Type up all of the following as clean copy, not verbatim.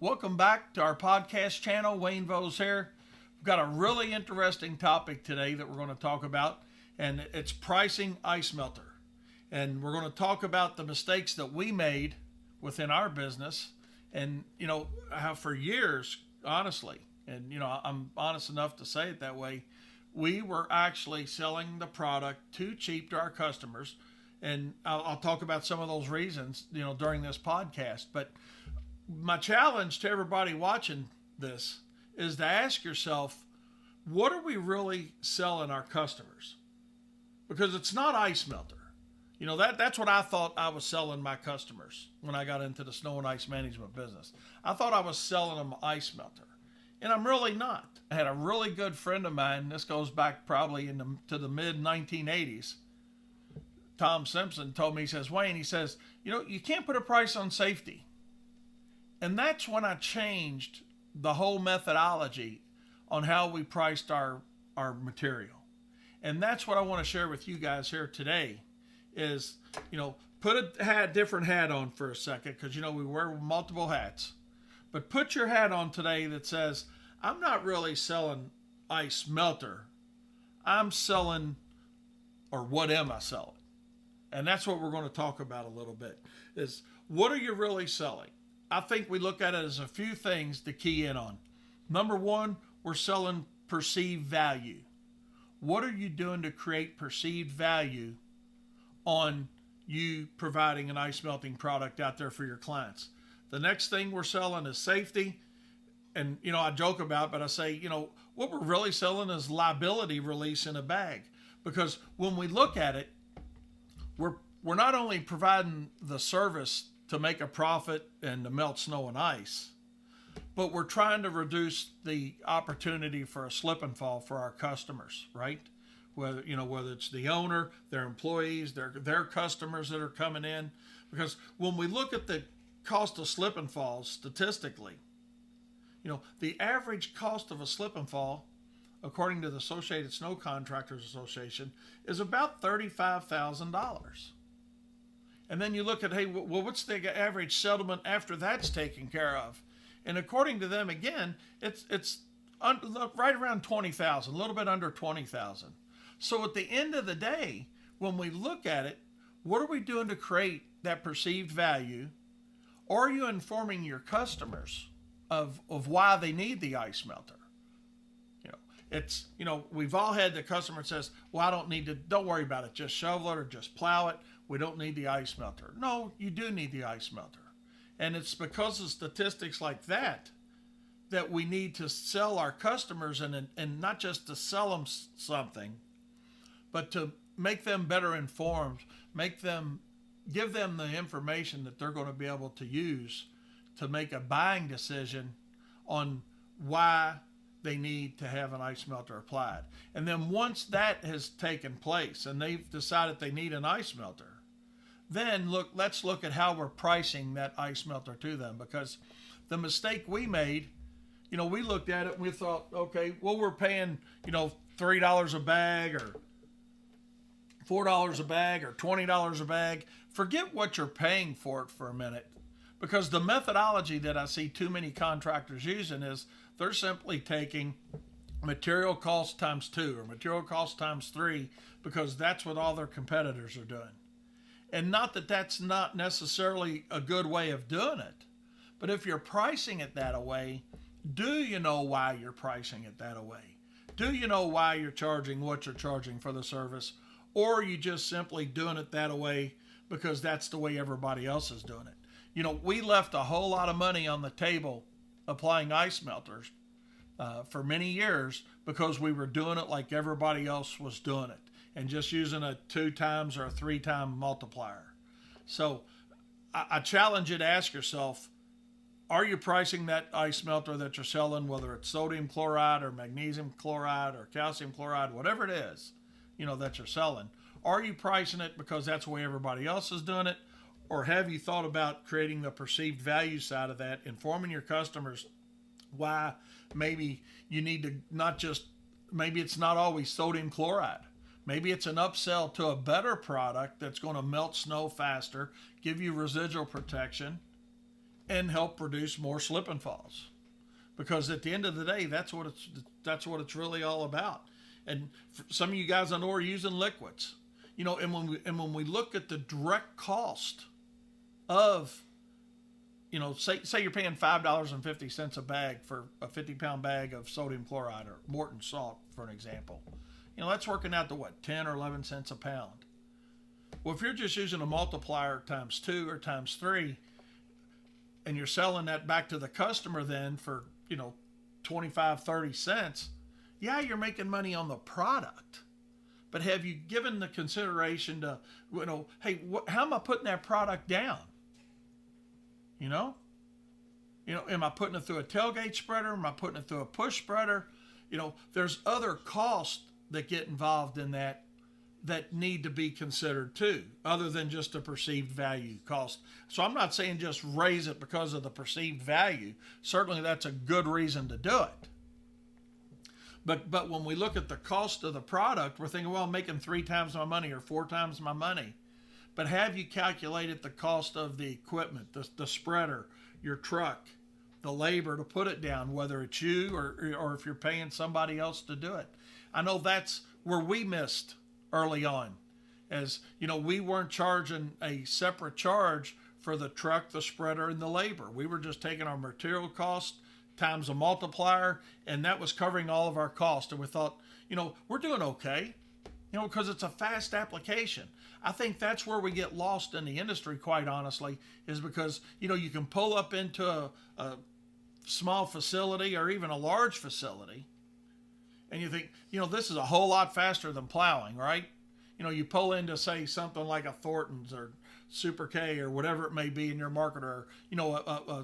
Welcome back to our podcast channel. Wayne Vose here. We've got a really interesting topic today that we're going to talk about, and it's pricing ice melter. And we're going to talk about the mistakes that we made within our business, and how for years, honestly, and I'm honest enough to say it that way, we were actually selling the product too cheap to our customers, and I'll talk about some of those reasons, during this podcast. But my challenge to everybody watching this is to ask yourself, what are we really selling our customers? Because it's not ice melter. That's what I thought I was selling my customers when I got into the snow and ice management business. I thought I was selling them ice melter, and I'm really not. I had a really good friend of mine. This goes back probably to the mid 1980s. Tom Simpson told me, he says, Wayne, he says, you can't put a price on safety. And that's when I changed the whole methodology on how we priced our material. And that's what I want to share with you guys here today is, put a different hat on for a second, because, we wear multiple hats. But put your hat on today that says, I'm not really selling ice melter. I'm selling, or what am I selling? And that's what we're going to talk about a little bit, is what are you really selling? I think we look at it as a few things to key in on. Number one, we're selling perceived value. What are you doing to create perceived value on you providing an ice melting product out there for your clients? The next thing we're selling is safety. And, I joke about it, but I say, what we're really selling is liability release in a bag. Because when we look at it, we're not only providing the service to make a profit and to melt snow and ice, but we're trying to reduce the opportunity for a slip and fall for our customers, right? Whether it's the owner, their employees, their customers that are coming in. Because when we look at the cost of slip and falls statistically, the average cost of a slip and fall, according to the Associated Snow Contractors Association, is about $35,000. And then you look at, hey, well, what's the average settlement after that's taken care of? And according to them, again, it's right around 20,000, a little bit under 20,000. So at the end of the day, when we look at it, what are we doing to create that perceived value? Or are you informing your customers of why they need the ice melter? We've all had the customer that says, well, don't worry about it. Just shovel it or just plow it. We don't need the ice melter. No, you do need the ice melter. And it's because of statistics like that we need to sell our customers, and not just to sell them something, but to make them better informed, give them the information that they're going to be able to use to make a buying decision on why they need to have an ice melter applied. And then once that has taken place and they've decided they need an ice melter, then let's look at how we're pricing that ice melter to them. Because the mistake we made, we looked at it and we thought, okay, well, we're paying, $3 a bag or $4 a bag or $20 a bag. Forget what you're paying for it for a minute. Because the methodology that I see too many contractors using is they're simply taking material cost times 2 or material cost times 3, because that's what all their competitors are doing. And not that that's not necessarily a good way of doing it, but if you're pricing it that way, do you know why you're pricing it that way? Do you know why you're charging what you're charging for the service? Or are you just simply doing it that way because that's the way everybody else is doing it? We left a whole lot of money on the table applying ice melters for many years because we were doing it like everybody else was doing it, and just using a 2 times or a 3 time multiplier. So I challenge you to ask yourself, are you pricing that ice melter that you're selling, whether it's sodium chloride or magnesium chloride or calcium chloride, whatever it is, that you're selling, are you pricing it because that's the way everybody else is doing it? Or have you thought about creating the perceived value side of that, informing your customers why maybe you need to maybe it's not always sodium chloride. Maybe it's an upsell to a better product that's going to melt snow faster, give you residual protection, and help reduce more slip and falls. Because at the end of the day, that's what it's really all about. And for some of you guys I know are using liquids, and when we look at the direct cost of, say you're paying $5.50 a bag for a 50-pound bag of sodium chloride or Morton salt, for an example. That's working out to what, 10 or 11 cents a pound. Well, if you're just using a multiplier times 2 or times 3, and you're selling that back to the customer then for 25, 30 cents, yeah, you're making money on the product. But have you given the consideration to, hey, how am I putting that product down? Am I putting it through a tailgate spreader? Am I putting it through a push spreader? There's other costs that get involved in that need to be considered too, other than just a perceived value cost. So I'm not saying just raise it because of the perceived value. Certainly that's a good reason to do it. But when we look at the cost of the product, we're thinking, well, I'm making 3 times my money or 4 times my money. But have you calculated the cost of the equipment, the spreader, your truck, the labor to put it down, whether it's you or if you're paying somebody else to do it? I know that's where we missed early on, as we weren't charging a separate charge for the truck, the spreader, and the labor. We were just taking our material cost times a multiplier, and that was covering all of our costs. And we thought, we're doing okay, because it's a fast application. I think that's where we get lost in the industry, quite honestly, is because, you can pull up into a small facility or even a large facility, and you think, this is a whole lot faster than plowing, right? You pull into, say, something like a Thornton's or Super K or whatever it may be in your market, or, a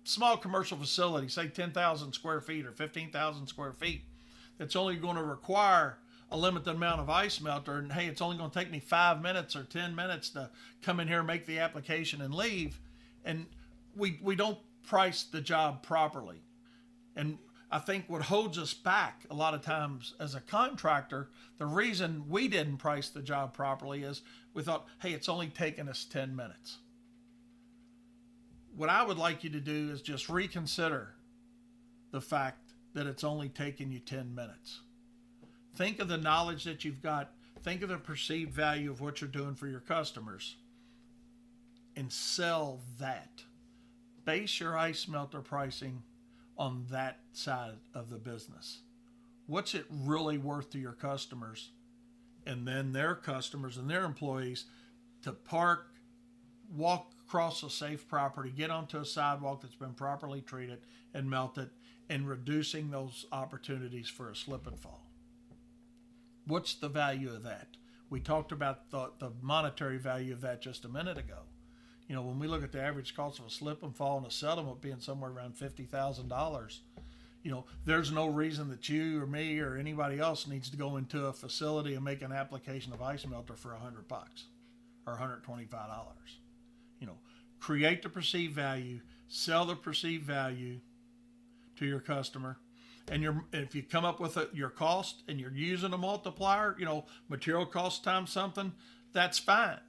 small commercial facility, say 10,000 square feet or 15,000 square feet, that's only going to require a limited amount of ice melter. And hey, it's only going to take me 5 minutes or 10 minutes to come in here, make the application and leave. And we don't price the job properly. And I think what holds us back a lot of times as a contractor, the reason we didn't price the job properly is we thought, hey, it's only taken us 10 minutes. What I would like you to do is just reconsider the fact that it's only taken you 10 minutes. Think of the knowledge that you've got. Think of the perceived value of what you're doing for your customers and sell that. Base your ice melter pricing on that side of the business. What's it really worth to your customers, and then their customers and their employees to park, walk across a safe property, get onto a sidewalk that's been properly treated and melted, and reducing those opportunities for a slip and fall? What's the value of that? We talked about the monetary value of that just a minute ago. When we look at the average cost of a slip and fall and a settlement being somewhere around $50,000, there's no reason that you or me or anybody else needs to go into a facility and make an application of ice melter for $100 or $125. Create the perceived value, sell the perceived value to your customer. And if you come up with your cost and you're using a multiplier, material cost times something, that's fine.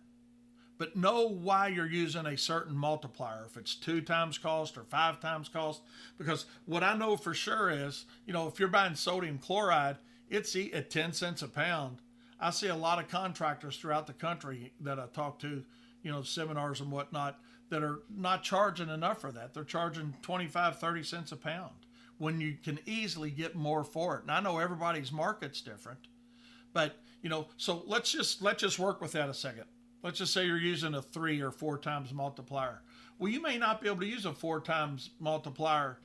But know why you're using a certain multiplier, if it's 2 times cost or 5 times cost. Because what I know for sure is, if you're buying sodium chloride, it's at 10 cents a pound. I see a lot of contractors throughout the country that I talk to, seminars and whatnot, that are not charging enough for that. They're charging 25, 30 cents a pound when you can easily get more for it. And I know everybody's market's different, but so let's just work with that a second. Let's just say you're using a 3 or 4 times multiplier. Well, you may not be able to use a 4 times multiplier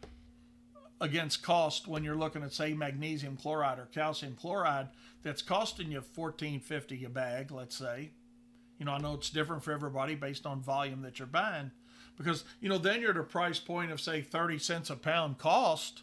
against cost when you're looking at, say, magnesium chloride or calcium chloride that's costing you $14.50 a bag, let's say. I know it's different for everybody based on volume that you're buying, because, then you're at a price point of, say, 30 cents a pound cost.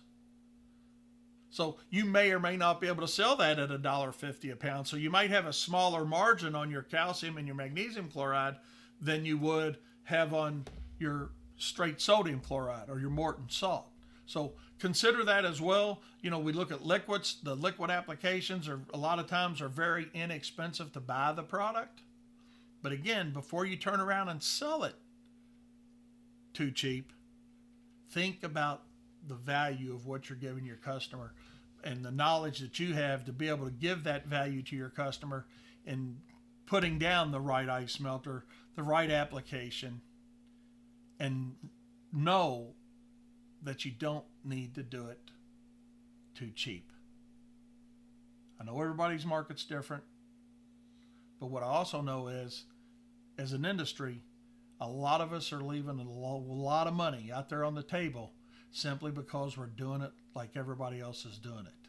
So you may or may not be able to sell that at $1.50 a pound. So you might have a smaller margin on your calcium and your magnesium chloride than you would have on your straight sodium chloride or your Morton salt. So consider that as well. We look at liquids. The liquid applications are a lot of times are very inexpensive to buy the product. But again, before you turn around and sell it too cheap, Think about the value of what you're giving your customer and the knowledge that you have to be able to give that value to your customer and putting down the right ice melter, the right application, and know that you don't need to do it too cheap. I know everybody's market's different, but what I also know is, as an industry, a lot of us are leaving a lot of money out there on the table simply because we're doing it like everybody else is doing it.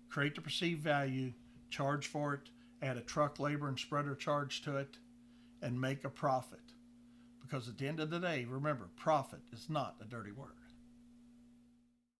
Create the perceived value, charge for it, add a truck labor and spreader charge to it, and make a profit. Because at the end of the day, remember, profit is not a dirty word.